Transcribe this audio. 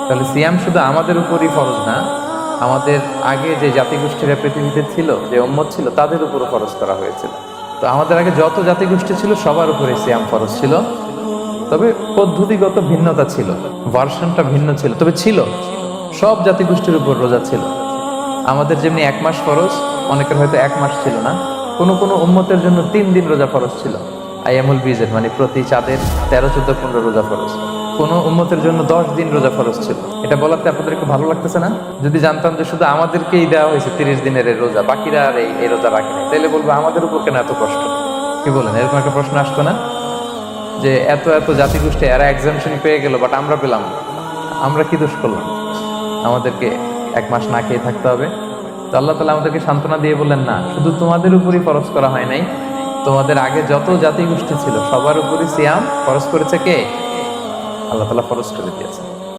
তাহলে সিয়াম শুধু আমাদের উপরই ফরজ না, আমাদের আগে যে জাতিগোষ্ঠীরা পৃথিবীতে ছিল, যে উম্মত ছিল, তাদের উপরও ফরজ করা হয়েছিল। তো আমাদের আগে যত জাতিগোষ্ঠী ছিল সবার উপরে সিয়াম ফরজ ছিল, তবে পদ্ধতিগত ভিন্নতা ছিল, ভার্সনটা ভিন্ন ছিল, তবে ছিল। সব জাতিগোষ্ঠীর উপর রোজা ছিল। আমাদের যেমনি 1 মাস ফরজ, অনেকের হয়তো 1 মাস ছিল না। কোনো কোনো উম্মতের জন্য 3 দিন রোজা ফরজ ছিল, আইয়ামুল বীজের, মানে প্রতি চাঁদের 13, 14, 15 রোজা ফরজ। কোনো উম্মতের জন্য 10 দিন রোজা ফরজ ছিল। এটা বলাতে আপনাদের একটু ভালো লাগতেছে না? যদি জানতাম যে শুধু আমাদেরকেই দেওয়া হয়েছে 30 দিনের এই রোজা, বাকিরা আর এই রোজা রাখে না, তাহলে বলবো আমাদের উপর কেন এত কষ্ট? কি বলেন? এরকম একটা প্রশ্ন আসতো না যে এত এত জাতিগোষ্ঠী এরা এক্সামশন পেয়ে গেল, বাট আমরা পেলাম না। আমরা কি দোষ করলাম আমাদেরকে 1 মাস না খেয়ে থাকতে হবে? তো আল্লাহ তাআলা আমাদেরকে সান্ত্বনা দিয়ে বললেন, না, শুধু তোমাদের উপরই ফরজ করা হয় নাই, তোমাদের আগে যত জাতিগোষ্ঠী ছিল সবার উপরই সিয়াম ফরজ করেছে কে? আল্লাহ তাআলা ফরজ করে দিয়েছে।